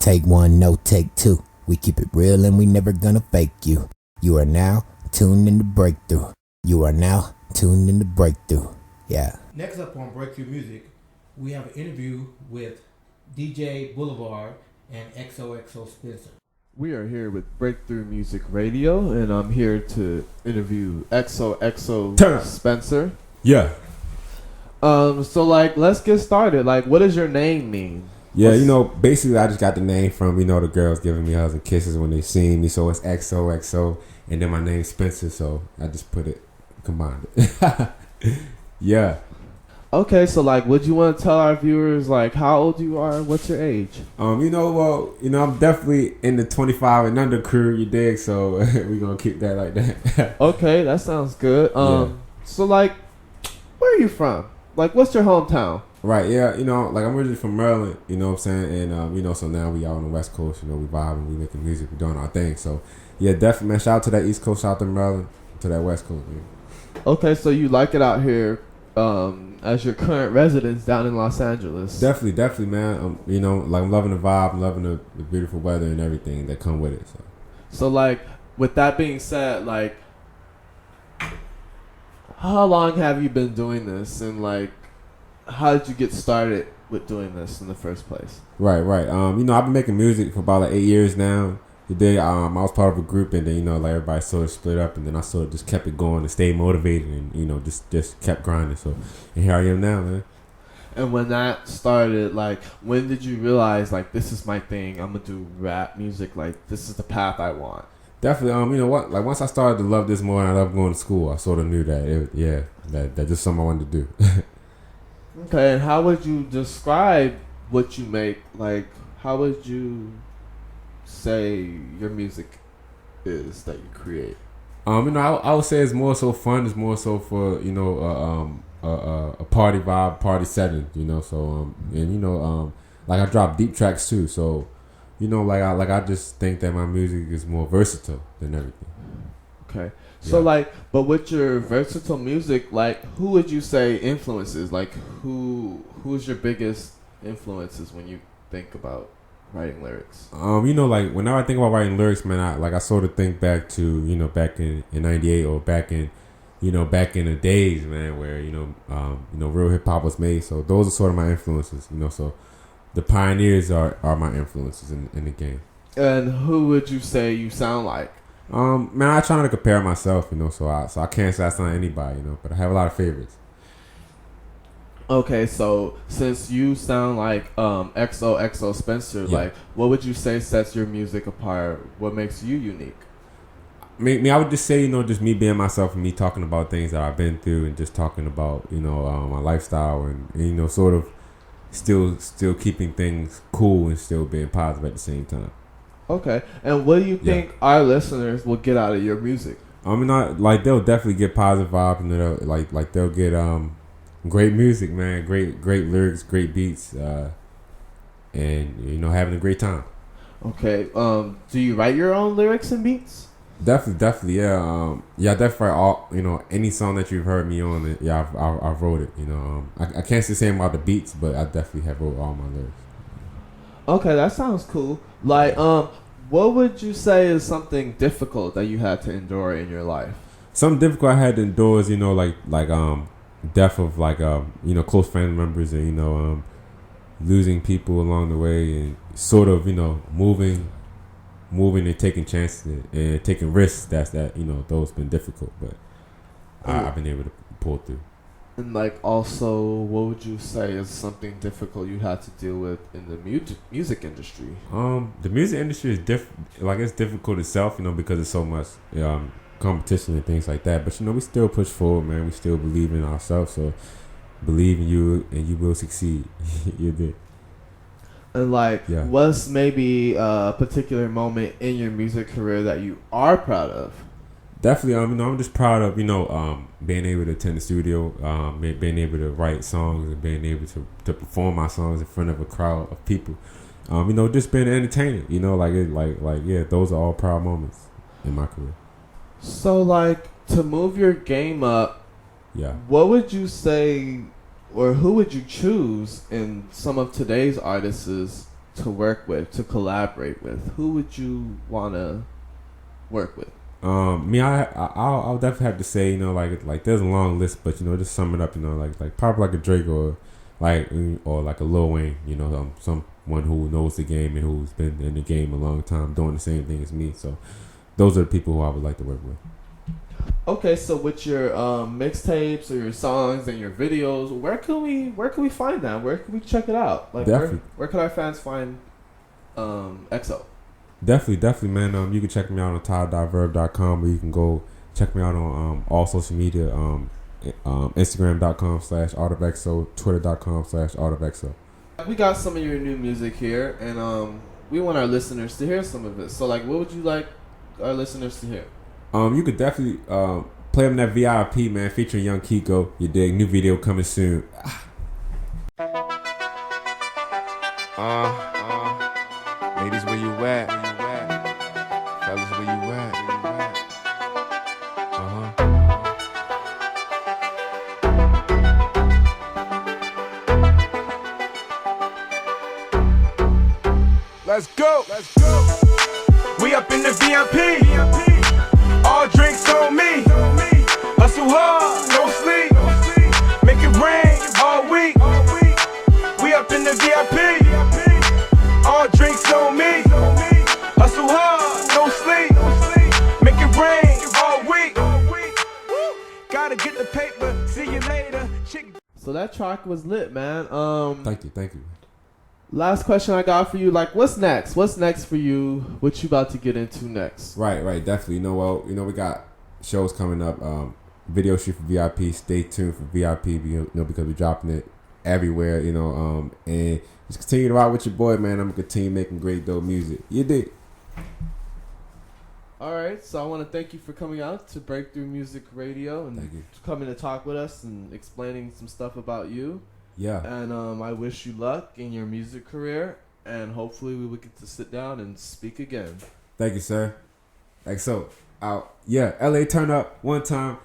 Take one, no take two. We keep it real and we never gonna fake you. You are now tuned into BreakThrew. You are now tuned into BreakThrew. Yeah. Next up on BreakThrew Music, we have an interview with DJ Boulevard and XOXospencer. We are here with BreakThrew Music Radio, and I'm here to interview XOXospencer. Yeah. So let's get started. What does your name mean? Yeah, basically I just got the name from, the girls giving me hugs and kisses when they see me. So it's XOXO, and then my name's Spencer, so I just combined it. Yeah. Okay, so would you want to tell our viewers how old you are? What's your age? I'm definitely in the 25 and under crew, you dig? So we're gonna keep that like that. Okay, that sounds good. So where are you from? What's your hometown? Right, yeah, I'm originally from Maryland, you know what I'm saying? And so now we out on the West Coast, we vibing, we making music, we doing our thing. So yeah, definitely, man, shout out to that East Coast, shout out to Maryland, to that West Coast, man. Okay, so you like it out here as your current residence down in Los Angeles? Definitely, man. I'm loving the vibe, I'm loving the beautiful weather and everything that come with it. So with that being said, how long have you been doing this, and how did you get started with doing this in the first place? Right. I've been making music for about 8 years now. Today, I was part of a group, and then everybody sort of split up, and then I sort of just kept it going and stayed motivated, and just kept grinding. So, and here I am now, man. And when that started, when did you realize this is my thing? I'm gonna do rap music. This is the path I want. Definitely. Once I started to love this more, and I love going to school, I sort of knew that that's just something I wanted to do. Okay, and how would you describe what you make? How would you say your music is that you create? I would say it's more so fun. It's more so for a party vibe, party setting. So I drop deep tracks too. So I just think that my music is more versatile than everything. Okay. So but with your versatile music, who would you say influences? Who's your biggest influences when you think about writing lyrics? Whenever I think about writing lyrics, man, I sort of think back to back in '98 or back in the days, man, where real hip hop was made. So those are sort of my influences. So the pioneers are my influences in the game. And who would you say you sound like? Man, I try not to compare myself, so I can't say I sound anybody, but I have a lot of favorites. Okay, so since you sound like XOXospencer, what would you say sets your music apart? What makes you unique? Me, I would just say, just me being myself and me talking about things that I've been through and just talking about, my lifestyle and sort of still keeping things cool and still being positive at the same time. Okay, and what do you think our listeners will get out of your music? They'll definitely get positive vibes, and they'll get great music, man, great lyrics, great beats, and having a great time. Okay, do you write your own lyrics and beats? Definitely, yeah. Definitely. All any song that you've heard me on, I wrote it. I can't say the same about the beats, but I definitely have wrote all my lyrics. Okay, that sounds cool. What would you say is something difficult that you had to endure in your life? Something difficult I had to endure is, death of close family members and losing people along the way and sort of moving and taking chances and taking risks. Those been difficult, but I've been able to pull through. And also, what would you say is something difficult you had to deal with in the music industry? The music industry is it's difficult itself, because there's so much competition and things like that. But we still push forward, man. We still believe in ourselves. So believe in you, and you will succeed. You did. And what's maybe a particular moment in your music career that you are proud of? Definitely, I'm just proud of being able to attend the studio, being able to write songs and being able to perform my songs in front of a crowd of people. Just being entertaining. Those are all proud moments in my career. So to move your game up, what would you say, or who would you choose in some of today's artists to work with, to collaborate with, who would you want to work with? I'll definitely have to say, you know, like there's a long list, but, you know, just sum it up, you know, like probably like a Drake or like a Lil Wayne, you know, someone who knows the game and who's been in the game a long time doing the same thing as me. So those are the people who I would like to work with. Okay, so with your mixtapes or your songs and your videos, where can we find that? Where can we check it out? Like where can our fans find XO? Definitely, man. You can check me out on ty.verb.com, or you can go check me out on all social media. Instagram.com/artofxo, Twitter.com/artofxo. We got some of your new music here, and we want our listeners to hear some of it. So, like, what would you like our listeners to hear? You could definitely play them that VIP, man, featuring Young Kiko. You dig? New video coming soon. Ladies, where you at? Fellas, where you at? Let's go. We up in the VIP. All drinks on me. Hustle hard, no sleep. Make it rain all week. We up in the VIP. All drinks on me. Hustle hard, no sleep. Make it rain all week. Gotta get the paper. See you later. So that track was lit, man. Thank you. Last question I got for you, like, what's next? What's next for you? What you about to get into next? Right, definitely. You know, we got shows coming up. Video shoot for VIP. Stay tuned for VIP. You know, because we're dropping it everywhere. You know, and just continue to ride with your boy, man. I'm gonna continue making great dope music. You dig? All right, so I want to thank you for coming out to BreakThrew Music Radio and coming to talk with us and explaining some stuff about you. Yeah. And I wish you luck in your music career, and hopefully we will get to sit down and speak again. Thank you, sir. XO out. Yeah, LA turn up one time.